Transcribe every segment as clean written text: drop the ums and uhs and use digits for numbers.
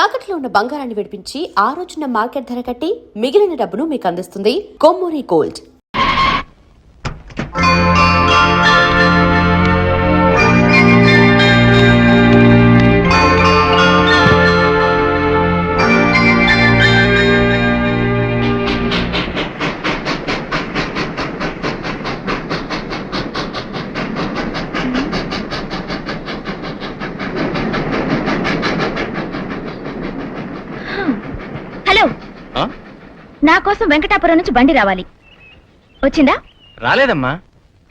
తాకట్లో ఉన్న బంగారాన్ని విడిపించి ఆ రోజున మార్కెట్ ధర కట్టి మిగిలిన డబ్బును మీకు అందిస్తుంది కొమ్మూరి గోల్డ్. హలో, నా కోసం వెంకటాపురం నుంచి బండి రావాలి. వచ్చిందా? రాలేదమ్మా.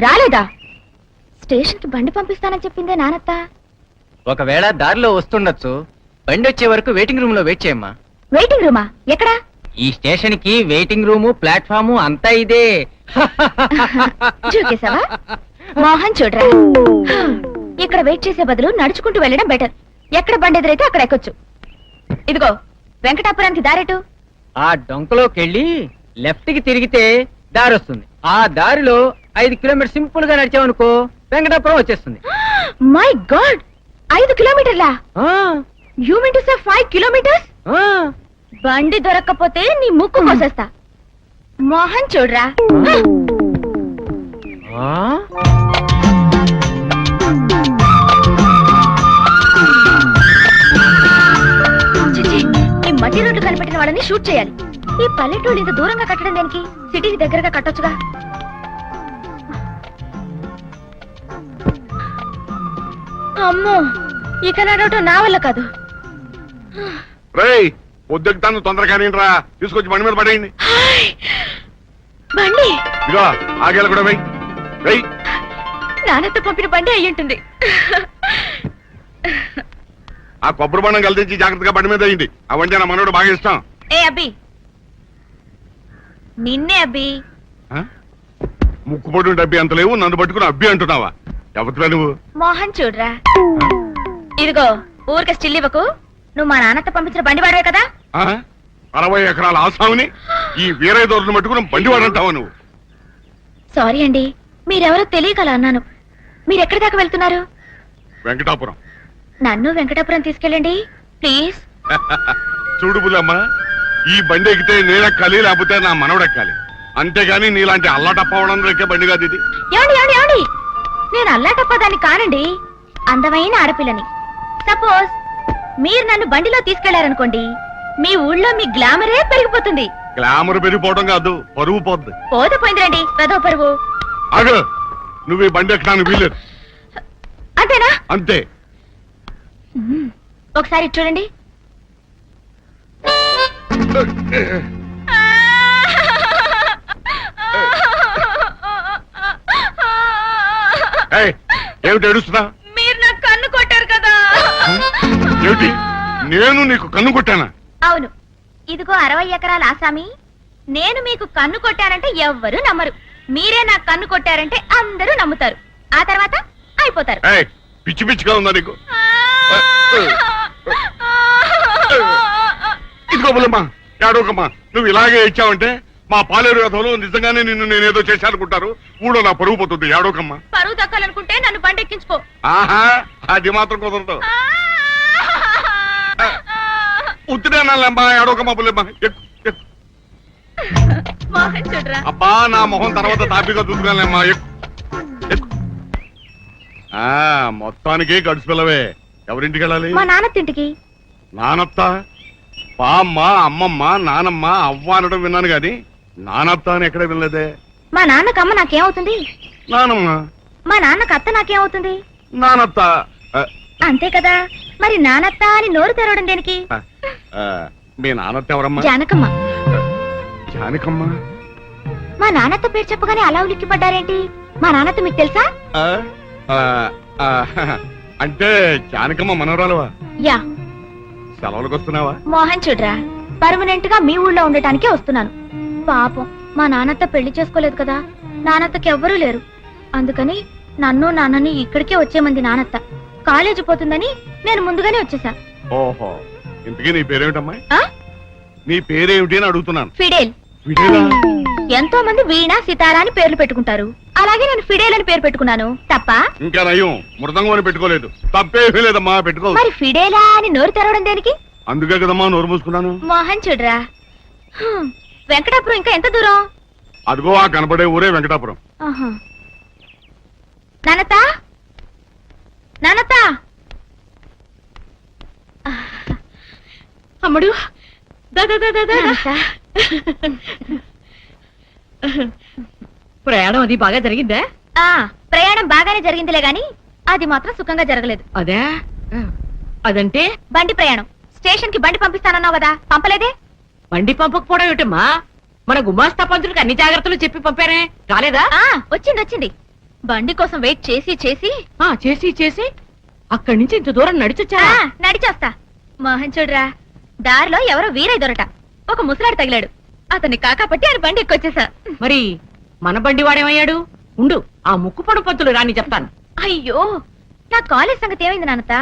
రాలేదా? స్టేషన్ కి బండి పంపిస్తానని చెప్పిందే నానత్త. ఒకవేళ దారిలో వస్తుండొచ్చు. బండి వచ్చే వరకు వెయిటింగ్ రూమ్ లో వెయిట్ చేయమ్మా. వెయిటింగ్ రూమా? ఎక్కడా? ఈ స్టేషన్ కి వెయిటింగ్ రూము, ప్లాట్ఫాము అంతా ఇదే. చూకేశావా? మోహన్ చూడరా, ఇక్కడ వెయిట్ చేసే బదులు నడుచుకుంటూ వెళ్ళడం బెటర్. ఎక్కడ బండి ఎదురైతే అక్కడ ఎక్కొచ్చు. ఇదిగో వెంకటాపురానికి దారెటు. ఆ డొంకలోకెళ్ళి లెఫ్ట్ కి తిరిగితే దారి వస్తుంది. ఆ దారిలో 5 కిలోమీటర్ సింపుల్ గా నడిచామనుకో వెంకటాపురం వచ్చేస్తుంది. మై గాడ్, 5 కిలోమీటర్లా? You mean to say 5 kilometres? బండి దొరక్కపోతే నీ ముక్కు కోసేస్తా. మోహన్ చూడరా. ఈ మట్టి రోడ్లు కనిపెట్టిన వాళ్ళని షూట్ చేయాలి. ఈ పల్లెటూళ్ళు ఇంత దూరంగా కట్టడం దానికి సిటీకి దగ్గరగా కట్టొచ్చుగా. అమ్మో, ఇక నడవటం నా వల్ల కాదు. పొద్దుతాను తొందరగా తీసుకొచ్చి బండి మీద పడేయండి. బండి ఇదిగో ఆగేలా కూడా వెయ్యి. నాన్నతో పంపిన బండి అయ్యుంటుంది. ఆ కొబ్బరి బండం కలిసి జాగ్రత్తగా బండి మీద అయ్యింది. ఆ వంటి నా మనోడు బాగా ఇష్టం. ఏ అబ్బి, నిన్నే అబ్బి. ముక్కుపొడి డబ్బి అంత లేవు, నన్ను పట్టుకుని అబ్బి అంటున్నావా? ఎవరురా నువ్వు? మోహన్ చూడరా, ఇదిగో ఊరికే స్టిల్ ఇవ్వకు. నువ్వు మా నాన్నతో పంపించిన బండి వాడవే కదా. 60 ఎకరాల ఆసాముని ఈ వీరయ్య దొరను పట్టుకుని బండి వాడంటావా నువ్వు? సారీ అండి, మీరెవరో తెలియకలా అన్నాను. మీరెక్కడి దాకా వెళ్తున్నారు? వెంకటాపురం. నన్ను వెంకటాపురం తీసుకెళ్ళండి ప్లీజ్. చూడు బుల్లమ్మ, ఈ బండి ఎక్కితే నేనెక్కాలి, లేకపోతే నా మనవడెక్కాలి. అంతేగాని నీలాంటి అల్లాటప్పవడం ఎక్కే బండి కాదు ఇది. ఏమండి ఏమండి ఏమండి, నేను అల్లాటప్పదాన్ని కానండి, అందమైన ఆడపిల్లని. సపోజ్ మీరు నన్ను బండిలో తీసుకెళ్లారనుకోండి, మీ ఊళ్ళో మీ గ్లామరే పెరిగిపోతుంది. గ్లామర్ పెరిగిపోవడం కాదు, పరువు పోద్ది. పోతే పోయింది రండి, పెదో పరువు. అగ నువ్వు ఈ బండి ఎక్కడానికి వీలేదు. అంతేనా? అంతే. ఒకసారి చూడండి. ఏమిటి ఏడుస్తున్నా? మీరు నాకు కన్ను కొట్టారు కదా. ఏమిటి, నేను నీకు కన్ను కొట్టానా? అవును. ఇదిగో 60 ఎకరాల ఆసామి, నేను మీకు కన్ను కొట్టానంటే ఎవ్వరూ నమ్మరు. మీరే నాకు కన్ను కొట్టారంటే అందరూ నమ్ముతారు. ఆ తర్వాత అయిపోతారు. పిచ్చి పిచ్చిగా ఉందా నీకు? ఇదిగో బుల్లమ్మా, ఏడోకమ్మా. నువ్వు ఇలాగే ఇచ్చావంటే మా పాలేరు కథలు నిజంగానే నిన్ను నేనేదో చేశానుకుంటారు. ఊళ్ళో నా పరువు పోతుంది. ఏడోకమ్మా. పరువు దక్కాలనుకుంటే నన్ను బండి ఎక్కించుకో. ఆహా, అది మాత్రం కుదరదు. ఉత్తిరేనమ్మా, ఏడోకమ్మా బుల్లమ్మా. అబ్బా, నా మొహం తర్వాత తాపిగా చూసుకున్నానమ్మా. మొత్తానికి గడుచు పిల్లవే. ఎవరింటికి వెళ్ళాలి? మా నాన్నతింటికి. నానత్త? పామ్మ, అమ్మమ్మ, నానమ్మ, అవ్వ అనడం విన్నాను గాని నానత్త అని ఎక్కడ వినలేదే. మా నాన్నకు అమ్మ నాకేమవుతుంది? నానమ్మ. మా నాన్నకు అత్త నాకేమవుతుంది? నానత్త. అంతే కదా. మరి నానత్త అని నోరు తెరవడం దేనికి? మీ నానత్త ఎవరమ్మా? జానకమ్మ. జానకమ్మ? మా నాన్నత్త పేరు చెప్పగానే అలా ఉలిక్కిపడ్డారేంటి? మా నాన్నత్త మీకు తెలుసా? అంటే జానకమ్మ మనవరాలువా? యా. సెలవులకు వస్తున్నావా? మోహన్ చూడరా, పర్మనెంట్ గా మీ ఊళ్ళో ఉండటానికే వస్తున్నాను. పాపం మా నాన్నత్త పెళ్లి చేసుకోలేదు కదా, నాన్నత్తకి ఎవ్వరూ లేరు. అందుకని నన్ను నాన్నని ఇక్కడికే వచ్చేమంది నాన్నత్త. కాలేజీ పోతుందని నేను ముందుగానే వచ్చేసా. ఓహో, ఇంతకీ నీ పేరేమిటమ్మా? నీ పేరేమిటి అని అడుగుతున్నాను. ఫిడేల్. ఎంతో మంది వీణ, సితారా అని పేర్లు పెట్టుకుంటారు. అలాగే నేను ఫిడేల్ అని పేరు పెట్టుకున్నాను. తప్ప? ఇంకా నయం, మృదంగం అని పెట్టుకోలేదు. తప్పేమీ లేదమ్మా, పెట్టుకో. మరి ఫిడేలా అని నోరు తెరవడం దేనికి? అందుకే కదమ్మా నోరు మూసుకున్నాను. మోహన్ చూడరా, వెంకటాపురం ఇంకా ఎంత దూరం? అదిగో ఆ కనబడే ఊరే వెంకటాపురం. ఆహా. నానత నానత, అమ్మడు నానత. ప్రయాణం అది బాగా జరిగిందా? ఆ, ప్రయాణం బాగానే జరిగిందిలే గాని అది మాత్రం సుఖంగా జరగలేదు. అదే అదంటే బండి ప్రయాణం. స్టేషన్ కి బండి పంపిస్తానన్నావు కదా, పంపలేదే? బండి పంపకపోవడం ఏమిటమ్మా? మన గుమాస్తా పంతులకు అన్ని జాగ్రత్తలు చెప్పి పంపారే, రాలేదా? ఆ, వచ్చింది వచ్చింది. బండి కోసం వెయిట్ చేసి చేసి చేసి చేసి అక్కడి నుంచి ఇంత దూరం నడిచొచ్చా? నడిచొస్తా. మోహన్ చూడరా, దారిలో ఎవరో వీరయ్య దొరట ఒక ముసలాడు తగిలాడు. అతన్ని కాకాపట్టి ఆయన బండి ఎక్కొచ్చేసా. మరి మన బండి వాడేమయ్యాడు? ఉండు, ఆ ముక్కుపొడు పంతులు రాని చెప్తాను. అయ్యో, నా కాలేజ్ సంగతి ఏమైంది నాన్నత?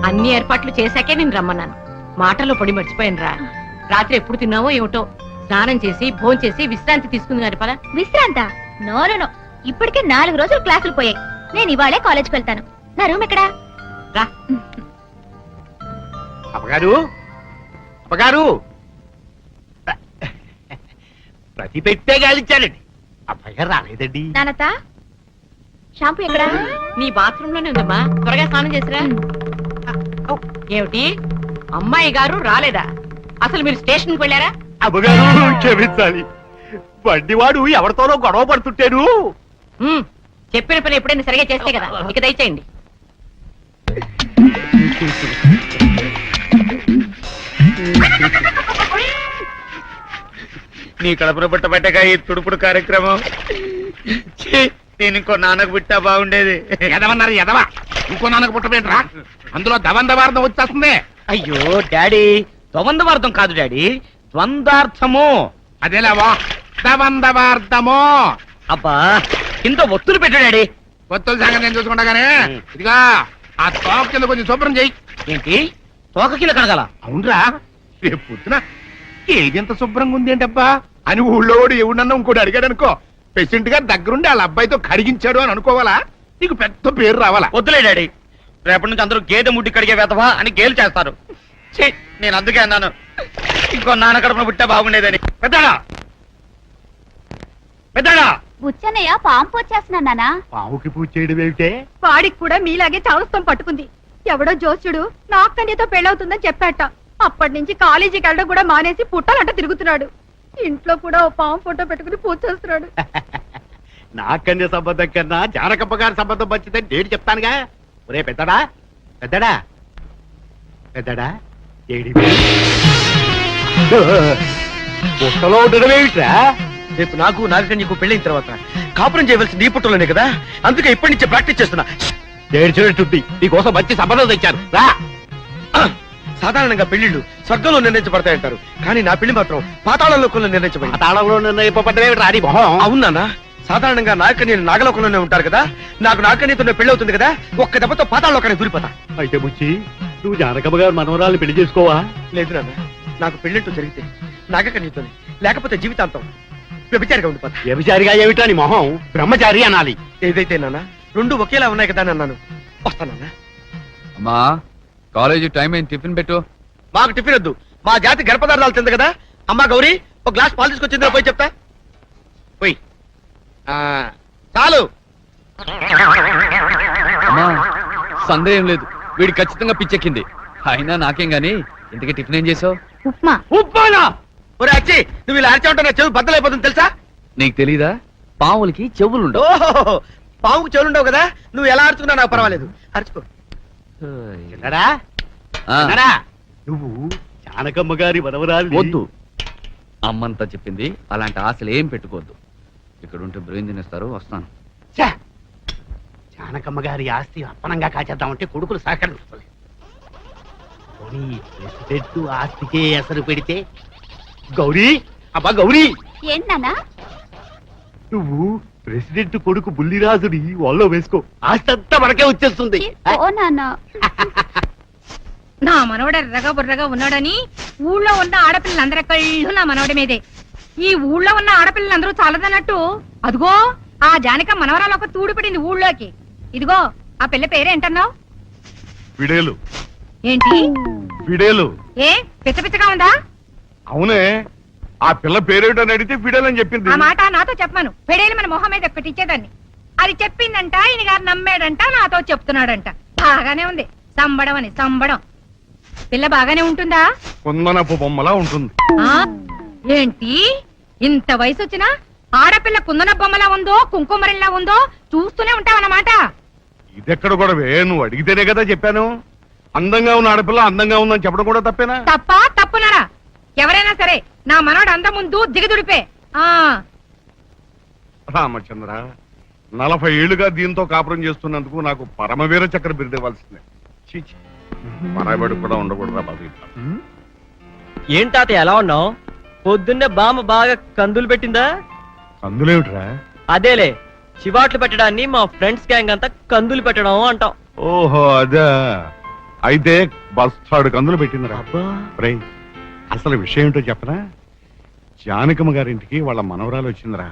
అన్ని ఏర్పాట్లు చేశాకే నేను రమ్మన్నాను. మాటలో పడి మర్చిపోయాను రా. రాత్రి ఎప్పుడు తిన్నావో ఏమిటో. స్నానం చేసి భోంచేసి విశ్రాంతి తీసుకుంది గారి పద. విశ్రాంత? నో నో నో, ఇప్పటికే 4 రోజులు క్లాసులు పోయాయి. నేను ఇవాళే కాలేజ్కి వెళ్తాను. నా రూమ్ ఎక్కడా? రా. అప్పగారు అప్పగారు, ప్రతి పెట్టే గాలిచ్చానండి, అప్పగారు రాలేదండి. నాన్నత, షాంపూ ఎక్కడా? నీ బాత్రూమ్ లోనే ఉందమ్మా, త్వరగా స్నానం చేసిరా. ఏమిటి, అమ్మాయి గారు రాలేదా? అసలు మీరు స్టేషన్ కి వెళ్ళారా? అప్పగారు క్షమించాలి, బండివాడు ఎవరితోనో గొడవ పడుతుంటేను. చెప్పిన పని ఎప్పుడైనా సరిగా చేస్తే కదా, ఇక దయచేయండి. నీ కడుపున పుట్టబట్టగా ఈ తుడుపుడు కార్యక్రమం. ఛీ, నేను ఇంకో నాన్నకు పుట్టా బాగుండేది. ఎదవన్నారు ఎదవా, ఇంకో నాన్నకు పుట్టబెట్టరా, అందులో దవందవార్థం వచ్చేస్తుంది. అయ్యో డాడీ, ద్వంద్వార్థం కాదు డాడీ, ద్వంద్వార్థము. అదేలావా, దవందవార్థము. అబ్బా, ఇంత ఒత్తులు పెట్టు డాడీ. కొత్త సంగతి నేను చూసుకుంటా గానీ, ఇదిగా ఆ తోక కింద కొంచెం శుభ్రం చెయ్యి. ఏంటి, తోక కింద కడగల? అవునరా, రేపు పొద్దున ఏదెంత శుభ్రంగా ఉంది ఏంటబ్బా అని ఊళ్ళో ఎవడన్నా ఇంకోటి అడిగాడు అనుకో, పేషెంట్ గారు దగ్గరుండి వాళ్ళ అబ్బాయితో కడిగించాడు అని అనుకోవాలా? నీకు పెద్ద పేరు రావాలా? వద్దులే డాడీ, రేపటి నుంచి అందరూ గేదె ముడ్డి కడిగే వెతవా అని గేలు చేస్తారు. ఛీ, నేను అందుకే అన్నాను ఇంకో నాన్న కడుపున పుట్టా బాగుండేదని. పెద్దడా పెద్దడా, బుచ్చన్నయ్య పాంపు వచ్చేస్తున్నా నానా. పావుకి పూజ చేయడం ఏమిటే? వాడికి కూడా మీలాగే చావస్తం పట్టుకుంది. ఎవడో జోస్యుడు నా అక్కనితో పెళ్ళవుతుందని చెప్పాట. అప్పటి నుంచి కాలేజీకి వెళ్ళడం కూడా మానేసి పుట్టాలంట తిరుగుతున్నాడు. ఇంట్లో కూడా ఓ పాము ఫోటో పెట్టుకుని పూజ చేస్తున్నాడు. నా కన్య సంబంధం కన్నా జానకమ్మ గారి సంబంధం మంచిదని నేను చెప్తానుగా. ఒరే పెద్దడా పెద్దడా పెద్దడా, ఏడి పుట్టలో ఉండడం ఏమిట్రా? రేపు నాకు నాగకన్యకు పెళ్ళైన తర్వాత కాపురం చేయవలసింది ఈ పుట్టలోనే కదా, అందుకే ఇప్పటి నుంచే ప్రాక్టీస్ చేస్తున్నా. ఏడ్చినట్టుంది, నీకోసం మంచి సంబంధం తెచ్చాను రా. సాధారణంగా పెళ్లిళ్ళు స్వర్గంలో నిర్ణయించబడతాయంటారు, కానీ నా పెళ్లి మాత్రం పాతాళలోకంలో నిర్ణయించబడింది. తాళంలో నిర్ణయింపబడ్డమే రాని మొహం. అవునా? సాధారణంగా నాగకన్యలు నాగలోకంలోనే ఉంటారు కదా, నాకు నాగకన్యతో పెళ్లి అవుతుంది కదా, ఒక్క దెబ్బతో పాతాళలోకానికి దూరిపోతా. అయితే బుచ్చి, నువ్వు జానకమ్మ గారు మనవరాలు పెళ్లి చేసుకోవా? లేదు నాన్న, నాకు పెళ్లింటూ జరిగితే నాగకన్యతోనే, లేకపోతే జీవితాంతం వ్యభిచారిగా ఉండిపోతా. వ్యభిచారిగా ఏమిటా నీ మొహం? బ్రహ్మచారి అనాలి. ఏదైతే నాన్న, రెండు ఒకేలా ఉన్నాయి కదా అని అన్నాను. వస్తానన్నా. అమ్మా, కాలేజీ టైం అయింది, టిఫిన్ పెట్టు. మాకు టిఫిన్ వద్దు, మా జాతి గర్భపదార్థాలు తింది కదా. అమ్మా గౌరీ, ఒక గ్లాస్ పాలు తీసుకొచ్చిందో పోయి చెప్తా. పోయి. చాలు. అమ్మా, సందేహం లేదు, వీడి ఖచ్చితంగా పిచ్చెక్కింది. అయినా నాకేం గాని, ఇంతకీ టిఫిన్ ఏం చేసావు? ఉప్మా. ఉప్మానా? ఒరే అచ్చి, నువ్వు ఇలా అరిచా ఉంటా నా చెవి బద్దలైపోతుంది తెలుసా? నీకు తెలీదా, పావులకి చెవులుండవు. ఓహో, పావుకు చెవులుండవు కదా, నువ్వు ఎలా అరుచుకున్నా నాకు పర్వాలేదు, అరుచుకో. విన్నారా? ఆ, విన్నారా? నువ్వు జానకమ్మ గారి మనవరాలు. వద్దు, అమ్మంతా చెప్పింది, అలాంటి ఆశలు ఏం పెట్టుకోవద్దు. ఇక్కడ ఉంటే బ్రెయిన్ తినేస్తారు. వస్తాను. జానకమ్మ గారి ఆస్తి అప్పనంగా కాచేద్దామంటే కొడుకులు సహకరించుకోలేదు. ప్రెసిడెంట్ ఆస్తికే ఎసరు పెడితే గౌరీ, అబ్బా గౌరీ, ఏంటన్నా? నువ్వు ప్రెసిడెంట్ కొడుకు బుల్లిరాజుని వాళ్ళలో వేసుకో, ఆస్తి అంతా మనకే వచ్చేస్తుంది. ఓ నాన్న. నా మనవడ ఎర్రగా బుర్రగా ఉన్నాడని ఊళ్ళో ఉన్న ఆడపిల్లలందరి కళ్ళు నా మనవడి మీదే. ఈ ఊళ్ళో ఉన్న ఆడపిల్లలందరూ చాలదన్నట్టు అదిగో ఆ జానక మనవరాలు ఒక తూడు పడింది ఊళ్ళోకి. ఇదిగో ఆ పిల్ల పేరేంటన్నావు? ఫిడేలు. ఏంటి ఫిడేలు. ఏ పిచ్చ పిచ్చగా ఉందా? అవునే, ఆ పిల్ల పేరేటని అడిగితే ఫిడేలని చెప్పింది. ఆ మాట నాతో చెప్పమను. పెడేలు మన మొహం మీద ఒకటి ఇచ్చేదాన్ని. అది చెప్పిందంట, ఈయన గారు నమ్మాడంట, నాతో చెప్తున్నాడంట. బాగానే ఉంది సంబడం అని సంబడం. పిల్ల బాగానే ఉంటుందా? కుందనపు బొమ్మలా ఉంటుంది. ఆ ఏంటి ఇంత వయసు వచ్చినా ఆడపిల్ల కుందన బొమ్మలా ఉందో కుంకుమరిలా ఉందో చూస్తూనే ఉంటావన్నమాట. ఇదెక్కడ కూడా నువ్వు అడిగితేనే కదా చెప్పాను. అందంగా ఉన్న ఆడపిల్ల అందంగా ఉందని చెప్పడం కూడా తప్పేనా? తప్పునారా? ఎవరైనా సరే నా మనోడు అందం ముందు దిగదుడిపే. ఆ రామచంద్ర, 40 ఏళ్లుగా దీంతో కాపురం చేస్తున్నందుకు నాకు పరమవీర చక్ర బిరుదు ఇవ్వాల్సిందే. చీచి, పరాబడి కూడా ఉండకూడదురా బాబు. ఏం తాత ఎలా ఉన్నావు? పొద్దున్నే బామ్మ బాగా కందులు పెట్టిందా? అందులేమిట్రా? అదేలే, చివాట్లు పెట్టడాన్ని మా ఫ్రెండ్స్ గ్యాంగ్ అంతా కందులు పెట్టడం అంటాం. ఓహో అదా, అయితే బస్తాడు కందులు పెట్టిందిరా. రేయ్, అసలు విషయం ఏంటో చెప్పనా? జానకమ్మ గారింటికి వాళ్ళ మనవరాలు వచ్చిందిరా.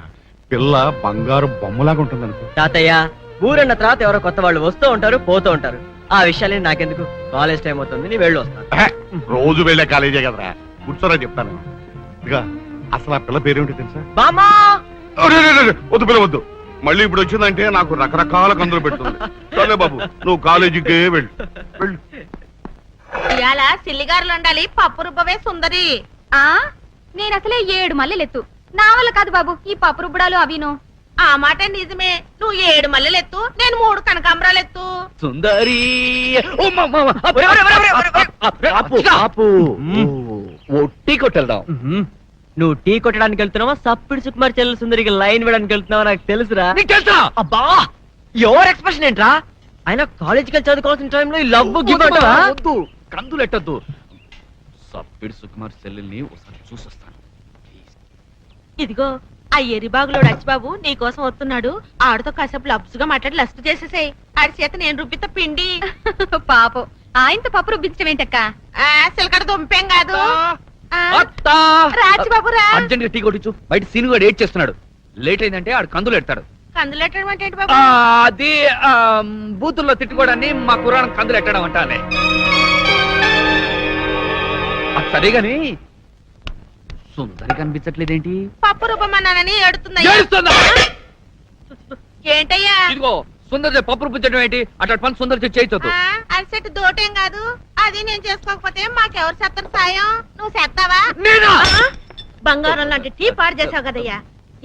పిల్ల బంగారు బొమ్మలాగా ఉంటుందనుకో. తాతయ్య, ఊరన్న తర్వాత ఎవరో కొత్త వాళ్ళు వస్తూ ఉంటారు పోతూ ఉంటారు. ఆ విషయాలే నాకెందుకు, కాలేజ్ టైం అవుతుంది, నీ వెళ్ళి వస్తాను. రోజు వెళ్ళే కాలేజే కదరా, కూర్చోరా చెప్తాను. ఇదిగా అసలు ఆ పిల్ల పేరేమిటి తెలుసా? బామ్మా! వద్దు పిల్ల వద్దు, మళ్ళీ ఇప్పుడు వచ్చిందంటే నాకు రకరకాల కందులు పెడుతుంది. సరే బాబు, నువ్వు కాలేజీకే వెళ్ళు. ఇవాళ సిల్లిగారులు ఉండాలి, పప్పు రుబ్బవే సుందరి. ఆ నేను అసలే 7 మల్లెలెత్తు, నా వల్ల కాదు బాబు ఈ పప్పు రుబ్బడాలు అవిను. ఆ మాట నిజమే, నువ్వు 7 మల్లెలెత్తు, నేను 3 కనకాంబరాలెత్తు. సుందరి ఒట్టి కొట్టెళ్దాం. నువ్వు టీ కొట్టడానికి వెళ్తున్నావా, సప్పిడి సుకుమార్ చెల్లెలు సుందరికి లైన్ వేయడానికి వెళ్తున్నావా నాకు తెలుసురా. అబ్బా, ఎవరు ఎక్స్ప్రెషన్ ఏంట్రా? ఆయన కాలేజీకి వెళ్ళి చదువుకోవాల్సిన టైంలో ఈ లవ్ వద్దు, కందులు ఎట్టద్దు. సప్పిడి సుకుమార్ చెల్లెల్ని ఒకసారి చూసొస్తాను. ఇదిగో ఆ ఎరిబాగులోడు అచ్చిబాబు నీ కోసం వస్తున్నాడు. ఆడితో కాసేపు లబ్స్ గా మాట్లాడి లస్ట్ చేసేసాయి. ఆడి చేత నేను రుబ్బిత పిండి. పాపం ఆయనతో పప్పు రుబ్బించడం ఏంటక్క? సిలకడ దుంపేం కాదు. రాజబాబు రా, అర్జెంట్ గా టీ కొట్టించు, బయట సీనుగాడు ఏడ్ చేస్తున్నాడు. లేట్ అయిందంటే ఆడు కందులు ఎడతాడు. కందులెట్టడం అంటే ఏంటి బాబు? అది బూతుల్లో తిట్టుకోవడాన్ని మా కురాణం కందులు ఎట్టడం అంటానే. అది సరేగాని సుందరి కనిపించట్లేదేంటి? పప్పు రుబ్బమన్నానని ఎడుతుందా? ఏంటయ్యా ఇదిగో సుందరి పప్పు రుబ్బించడం ఏంటి? అట్లా పని సుందరి చేయొద్దు. అరిసెట్టు దోటేం కాదు, అది నేను చేసుకోకపోతే మాకెవరు చెప్తారు సాయం? నువ్వు చేస్తావా? నేనా? బంగారం లాంటి టీ పాడు చేసావు కదయ్యా.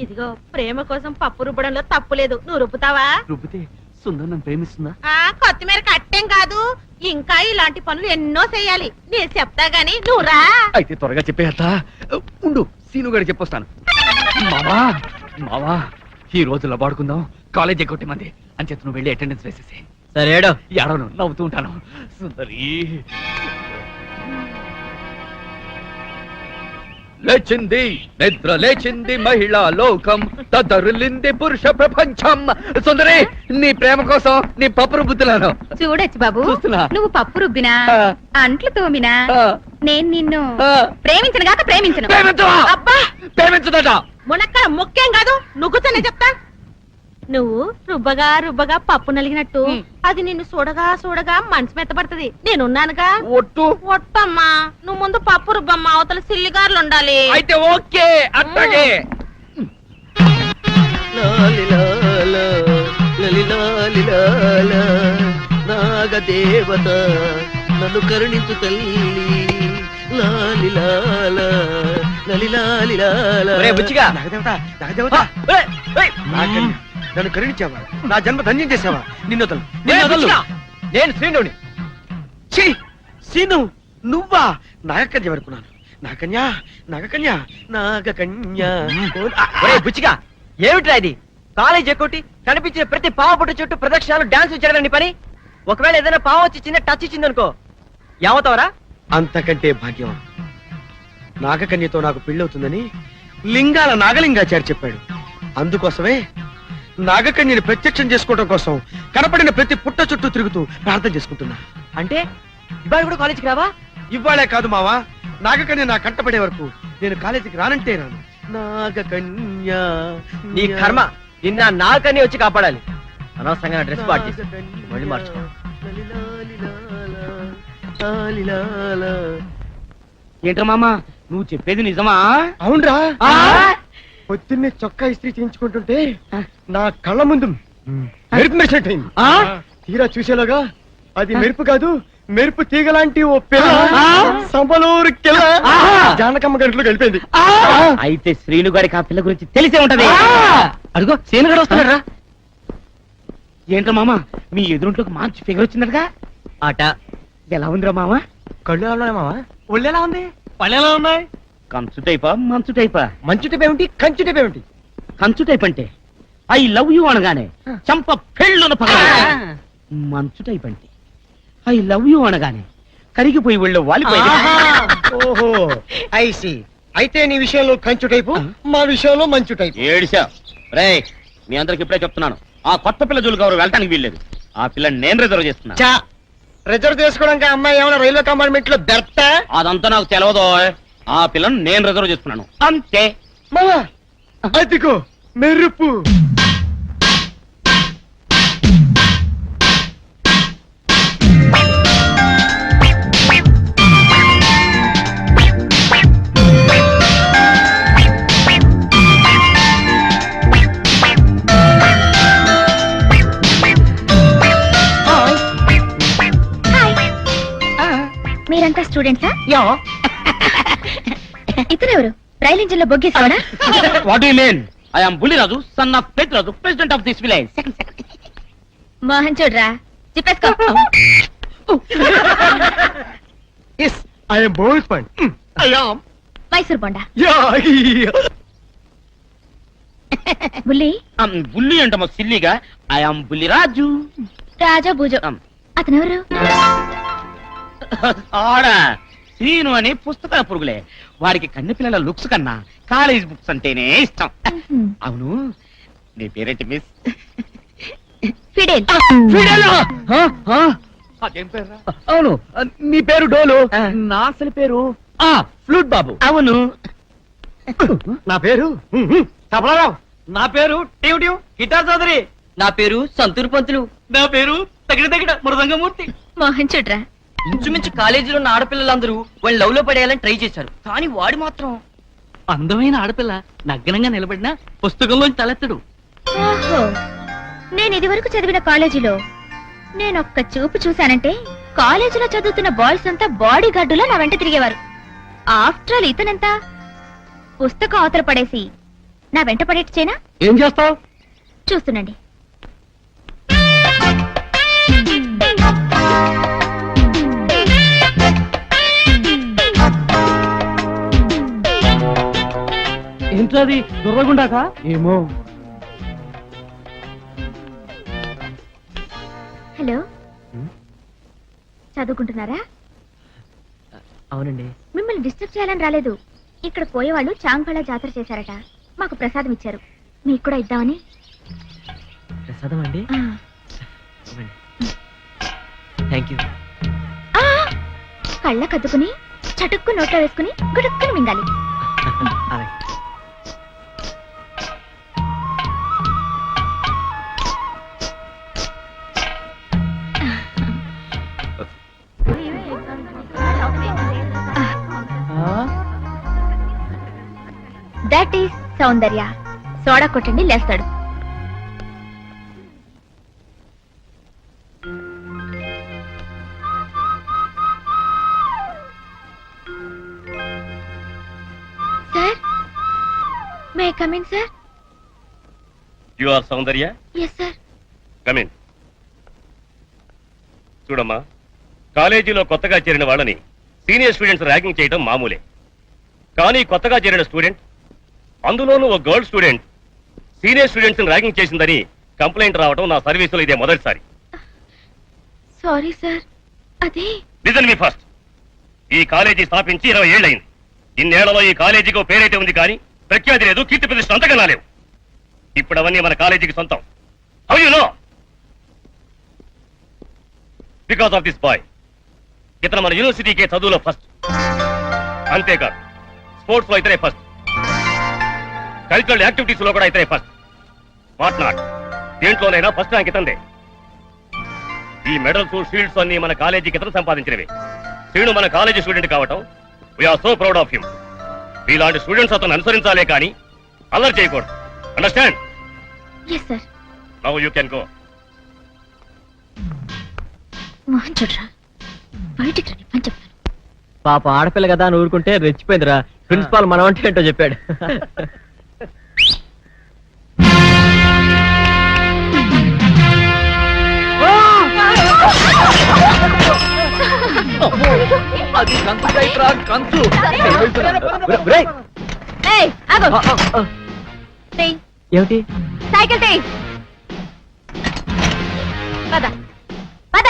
ఇదిగో ప్రేమ కోసం పప్పు రుబ్బడంలో తప్పు లేదు, నువ్వు రుబ్బుతావా? రుబ్బితే సుందరి నన్ను ప్రేమిస్తుందా? కొత్తిమీర కట్టేం కాదు, ఇంకా ఇలాంటి పనులు ఎన్నో చెయ్యాలి. నేను చెప్తా గాని నువ్వు రా. అయితే త్వరగా చెప్పేస్తా. ఉండు, సీనుగాడు చెప్పొస్తాను. మావా మావా, ఈ రోజు లబాడుకుందాం, కాలేజ్ ఎగ్గొట్టే మంది అని చెప్పి నువ్వు వెళ్ళి అటెండెన్స్ వేసేసి. సరేడో, ఎడను నవ్వుతూ ఉంటాను. సుందరి లేచింది, నిద్ర లేచింది మహిళా లోకం, తదరులింది పురుష ప్రపంచం. సుందరి, నీ ప్రేమ కోసం నీ పప్పు రుబ్బుతున్నాను. చూడొచ్చు బాబు, చూస్తున్నా. నువ్వు పప్పు రుబ్బినా అంట్లు తోమినా ఆ. నేను నిన్ను ఆ. ప్రేమించను గాక ప్రేమించను. ప్రేమించవా? అబ్బా, ప్రేమించదట. మునక్కడ ముఖ్యం కాదు, నుగ్గుతానే చెప్తా. నువ్వు రుబ్బగా రుబ్బగా పప్పు నలిగినట్టు అది నిన్ను చూడగా చూడగా మనసు మెత్తబడుతుంది. నేనున్నానుగా. ఒట్టు. ఒట్టమ్మా, నువ్వు ముందు పప్పు రుబ్బమ్మా, అవతల సిల్లిగారులు ఉండాలి. అయితే ఓకే, అట్లాగే. నాగదేవత నన్ను కరుణించు తల్లి. ఒరేయ్ బుచ్చిగా. నన్ను కరుణించావా? నా జన్మ ధన్యం చేసావా? నిన్ను వదలను. ఒరేయ్ బుచ్చిగా, నేను శ్రీనుని. ఛీ, సీను నువ్వా? నాగకన్య వరకున్నాను. నాగకన్య నాగకన్య నాగకన్య. ఒరేయ్ బుచ్చిగా, ఏమిట్రా ఇది? కాలేజ్ ఎక్కొట్టి కనిపించిన ప్రతి పావ పుట్టు చుట్టూ ప్రదక్షిణాలు డాన్స్ చేయడం నీ పని. ఒకవేళ ఏదైనా పావు వచ్చి చిన్న టచ్ ఇచ్చిందనుకో, ఏమవుతావరా? అంతకంటే భాగ్యం. నాగకన్యతో నాకు పెళ్ళవుతుందని లింగాల నాగలింగాచారి చెప్పాడు. అందుకోసమే నాగకన్యని ప్రత్యక్షం చేసుకోవడం కోసం కనపడిన ప్రతి పుట్ట చుట్టూ తిరుగుతూ ప్రార్థన చేసుకుంటున్నా. అంటే ఇవాళ కూడా కాలేజీకి రావా? ఇవ్వాలే కాదు మావా, నాగకన్య నా కంటపడే వరకు నేను కాలేజీకి రానంటే రాను. నాగకన్య నీ కర్మ, నిన్న నాకని వచ్చి కాపాడాలి. అనవసరంగా డ్రెస్ పాడు చేసి మళ్ళీ మార్చుకో. ఏంట్రా మామ నువ్వు చెప్పేది నిజమా? అవునరా, ఆ? పొద్దున్నే చొక్కా ఇస్త్రీ చేయించుకుంటుంటే నా కళ్ళ ముందు మెరుపు మెరిసినట్టయింది. ఆ? తీరా చూసేలాగా అది మెరుపు కాదు, మెరుపు తీగ లాంటి ఓ పిల్ల ఆ? సంబలూరు కిల్ల ఆహా! జానకమ్మ గంటలో గడిపోయింది. అయితే శ్రీను గారికి ఆ పిల్ల గురించి తెలిసే ఉంటది. అదిగో శ్రీను గారు వస్తున్నారా? ఏంట్రా మామ మీ ఎదురుంట్లోకి మంచి ఫిగర్ వచ్చిందటగా ఆట ఎలా ఉందిరా మామ? కళ్ళు ఎలా ఉన్నాయి మావా? ఒళ్ళు ఎలా ఉంది? పళ్ళు ఎలా ఉన్నాయి? కంచు టైపా మంచు టైపా? మంచు టైప్ ఏమిటి, కంచు టైప్ ఏమిటి? కంచు టైప్ అంటే ఐ లవ్ యూ అనగానే చంప పెళ్ళున పగ. మంచు టైప్ అంటే ఐ లవ్ యూ అనగానే కరిగిపోయి వెళ్ళు వాలిపోయి. ఓహో ఐసి. అయితే నీ విషయంలో కంచు టైపు, మా విషయంలో మంచు టైపు. ఏడిసా రే, మీ అందరికి ఇప్పుడే చెప్తున్నాను, ఆ కొత్త పిల్ల జోలికి ఎవరు వెళ్ళటానికి వీల్లేదు. ఆ పిల్లని నేను రిజర్వ్ చేస్తున్నా. చా, రిజర్వ్ చేసుకోవడానికి అమ్మాయి ఏమైనా రైల్వే కంపార్ట్మెంట్ లో బెర్తా? అదంతా నాకు తెలవదో. ఆ పిల్లని నేను రిజర్వ్ చేస్తున్నాను అంతే. మావా అదిగో మెరుపు. మీరంతా స్టూడెంట్సా? ఇతనెవరు? రైలు ఇంజిన్ లో బొగ్గేసాడా? What you mean? I am Bulliraju, son of Pedraju, president of this village. Mohan చూడరా, చెప్పేసుకో. Yes, I am both fun. I am. Mysore Bonda. Yeah. బుల్లి బుల్లి అంటమో సిల్లిగా. I am Bulliraju. రాజా భూజో. అతనెవరు? ఆడా శ్రీను అని పుస్తకాల పురుగులే. వాడికి కన్నె పిల్లల లుక్స్ కన్నా కాలేజ్ బుక్స్ అంటేనే ఇష్టం. అవును, నీ పేరేంటి మిస్? ఫిడేల్. అదేం పేరు? అవును, నీ పేరు డోలు, నా అసలు పేరు ఫ్లూట్ బాబు. అవును, నా పేరు తబలారావు. నా పేరు టీవ్ టీవ్ గిటార్ చౌదరి. నా పేరు సంతూర్ పంతులు. నా పేరు తగిన తగిన మృదంగమూర్తి. మోహన్ చూడరా, ఇంచుమించు కాలేజీలో ఉన్న ఆడపిల్లలందరూ వాళ్ళు లవ్ లో పడేయాలని ట్రై చేశారు, కానీ వాడు మాత్రం అందమైన ఆడపిల్ల నగ్నంగా నిలబడినా పుస్తకంలోంచి తలెత్తడు. ఓహో, నేను ఇది వరకు చదివిన కాలేజీలో నేనొక్క చూపు చూశానంటే కాలేజీలో చదువుతున్న బాయ్స్ అంతా బాడీ గార్డులా నా వెంట తిరిగేవారు. ఆఫ్టర్ ఆల్ ఇతనంతా పుస్తకం అవతల పడేసి నా వెంట పడేట్చేనా? ఏం చేస్తావు? చూస్తుండండి. ఏంటది దుర్రగుండాక? ఏమో. హలో, చదువుకుంటున్నారా? అవునండి. మిమ్మల్ని డిస్టర్బ్ చేయాలని రాలేదు. ఇక్కడ పోయేవాళ్ళు చాంగ్ఫళ జాతర చేశారట, మాకు ప్రసాదం ఇచ్చారు, మీకు కూడా ఇద్దామని. ప్రసాదం అండి? ఆ. Thank you. ఆ, కళ్ళ కద్దుకుని చటుక్కు నోట్లో వేసుకుని గుడుక్కుని మింగాలి. That is Soundarya. సోడా కొట్టండి, లేస్తాడు. Sir, may I come in sir? You are Soundarya? Yes sir. Come in. చూడమ్మా, కాలేజీలో కొత్తగా చేరిన వాళ్ళని సీనియర్ స్టూడెంట్స్ ర్యాగింగ్ చేయడం మామూలే. కానీ కొత్తగా చేరిన స్టూడెంట్, అందులోనూ ఒక girl student, senior students ragging చేసిందని కంప్లైంట్ రావడం నా సర్వీసులో ఇదే మొదటిసారి. Sorry sir. అదే లిజన్ మీ ఫస్ట్. ఈ కాలేజీ స్థాపించి 20 ఏళ్ళయింది. ఇన్నేళ్లలో ఈ కాలేజీకి ఓ పేరైతే ఉంది, కానీ ప్రఖ్యాతి లేదు, కీర్తి ప్రతిష్ట అంతకన్నా లేవు. ఇప్పుడు అవన్నీ మన కాలేజీకి సొంతం. How you know? Because of this boy. ఇతను మన యూనివర్సిటీకే చదువులో ఫస్ట్. అంతేకాదు, స్పోర్ట్స్ లో ఇతనే ఫస్ట్, కల్చరల్ యాక్టివిటీస్ లో కూడా ఇతనే ఫస్ట్. వాట్ నాట్, దేంట్లోనైనా ఫస్ట్ ర్యాంక్ ఇతందే. ఈ మెడల్స్, షీల్డ్స్ అన్ని మన కాలేజీకి ఇతను సంపాదించినవి. శ్రీను మన కాలేజీ స్టూడెంట్ కావటం, we are so proud of him. ఇలాంటి స్టూడెంట్స్ అతను అనుసరించాలే కానీ అల్లరి చేయకూడదు. Understand? Yes sir. Now you can go. Mohan చూడరా, బయటికి రండి పని చెప్తాను. పాప ఆడపిల్ల కదా అని ఊరుకుంటే రెచ్చిపోయిందిరా. ప్రిన్సిపాల్ మనం అంటే ఏంటో చెప్పాడు. అది కంచు కైట్రా, కంచు. ఏయ్, ఆగు. తెయ్, ఏమిటి? సైకిల్ తెయ్. పద పద.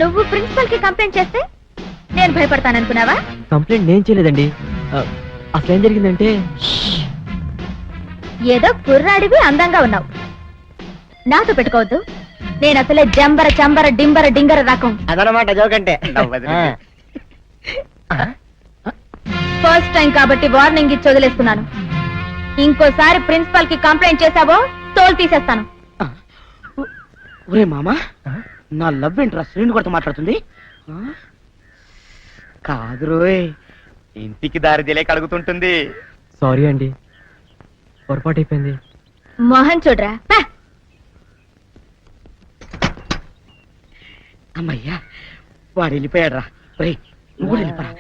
నువ్వు ప్రిన్సిపల్ కి కంప్లైంట్ చేస్తే నేను భయపడతాననుకున్నావా? కంప్లైంట్ నేను చేయలేదండి. అసలు ఏం జరిగిందంటే ఏదో కుర్రాడివి అందంగా ఉన్నావు. నాతో పెట్టుకోవద్దు. నేను అసలే జంబర చంబర డింబర డింగర రకం. అదనమాట జోకంటే. ఫస్ట్ టైం కాబట్టి వార్నింగ్ ఇచ్చి వదిలేస్తున్నాను. ఇంకోసారి ప్రిన్సిపల్ కి కంప్లైంట్ చేశావో తోలు తీసేస్తాను. ఒరే మామా, నా లవ్ ఏంట్రా శ్రీను కొడుతూ మాట్లాడుతుంది? కాదు రోయ్, ఇంటికి దారి తెలియక అడుగుతుంటుంది. సారీ అండి, పొరపాటు అయిపోయింది. మోహన్ చూడరా. అమ్మయ్యా, వాడు వెళ్ళిపోయాడు రా. రేయ్, నువ్వు వెళ్ళిపోరా,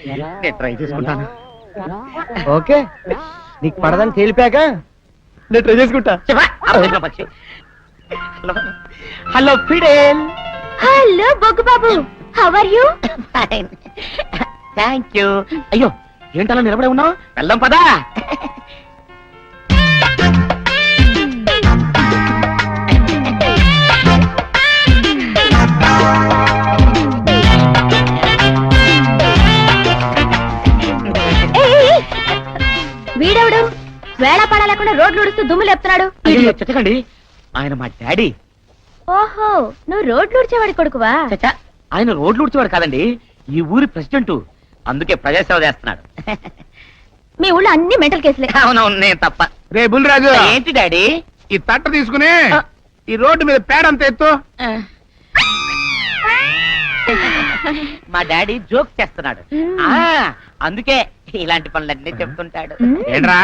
నేను ట్రై చేసుకుంటాను. ఓకే, నీకు పడదని తేలిపాక నేను ట్రై చేసుకుంటా. Hello Fidel. హలో బొగ్గు బాబు, how are you? Thank you. అయ్యో, ఏంటలా నిలబడే ఉన్నావు? వెళ్దాం పదా. వీడెవడు వేళ పడ లేకుండా రోడ్లు ఉడుస్తూ దుమ్ము లేపుతున్నాడు? అయ్యో, చెత్తకండి, ఆయన మా డాడీ. ఓహో, నువ్వు రోడ్లు ఉడిచేవాడి కొడుకువా? చచ్చా, ఆయన రోడ్లు ఉడిచేవాడు కాదండి, ఈ ఊరి ప్రెసిడెంట్. అందుకే ప్రజాసేవ చేస్తున్నాడు. మీ ఊళ్ళో అన్ని మెంటల్ కేసులే. అవునవును, నేను తప్ప. రే బుల్రాజు, ఏంటి డాడీ? ఈ తట్ట తీసుకుని ఈ రోడ్డు మీద పేడంత ఎత్తు. మా డాడీ జోక్ చేస్తున్నాడు. ఆ, అందుకే ఇలాంటి పనులన్నీ చెప్తుంటాడు. ఏంట్రా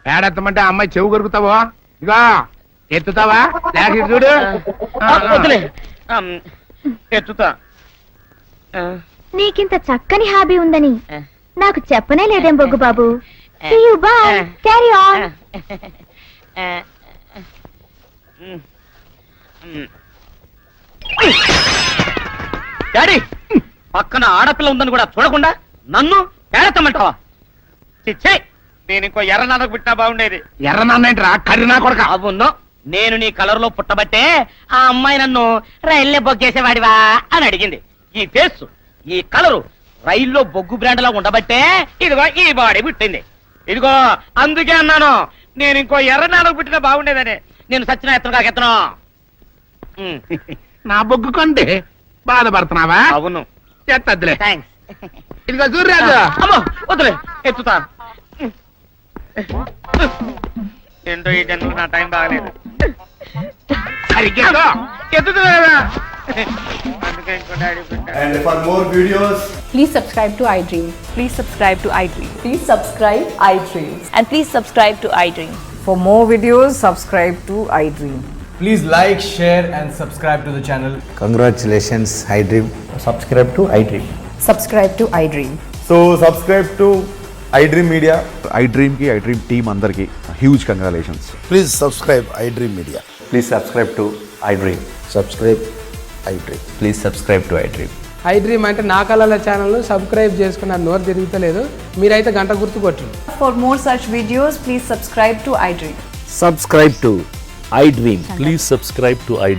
పేడెత్తమంటే అమ్మాయి చెవు కొరుకుతావో? ఇగా ఎత్తుతావా? లేక ఇటు చూడు. వదిలే, ఎత్తుతా. నీకింత చక్కని హాబీ ఉందని నాకు చెప్పనే లేదేం బొగ్గు బాబు. See you, bye. Carry on. Daddy, పక్కన ఆడపిల్ల ఉందని కూడా చూడకుండా నన్ను పేడెత్తమంటావా? చిచ్చే, నేను ఇంకో ఎర్రనాన్నకు పుట్టినా బాగుండేది. ఎర్ర నాన్నేంట్రా, కర్రీనా కొడక. అవును, నేను నీ కలర్ లో పుట్టబట్టే ఆ అమ్మాయి నన్ను రైల్లో బొగ్గేసేవాడివా అని అడిగింది. ఈ ఫేస్, ఈ కలరు రైల్లో బొగ్గు బ్రాండ్ లా ఉండబట్టే ఇదిగో ఈ బాడీ పుట్టింది. ఇదిగో అందుకే అన్నాను, నేను ఇంకో ఎర్రనాన్నకు పుట్టినా బాగుండేదని. నేను సచిన ఎత్తను కాకెత్తను. నా బొగ్గు కొంటే బాధపడుతున్నావా? అవును, ఎత్తద్దులే. థ్యాంక్స్. ఇదిగో సూర్యరాజు. అమ్మో, వదిలే, ఎత్తుతా. ఏంటో ఈ జన్మకు నా టైం బాగలేదు. సరిగ్గా ఎత్తుతున్నా. అందుకే ఇంకో డాడీ పుట్టాడు. And for more videos, Please subscribe to iDream. Please subscribe to iDream. Please subscribe iDream. And please subscribe to iDream. For more videos, subscribe to iDream. please like, share, and subscribe to the channel. Congratulations, iDream. Subscribe to iDream. Subscribe to iDream. So subscribe to iDream Media. iDream కి iDream team అందరికి huge congratulations. Please subscribe iDream Media. Please subscribe to iDream. Subscribe iDream. Please subscribe to iDream. iDream అంటే నా కళల channel subscribe చేసుకున్న నోరు తిరుగుతలేదు. మీరైతే గంట గుర్తు కొట్టండి. For more such videos, please subscribe to iDream. Subscribe to iDream. Please subscribe to iDream.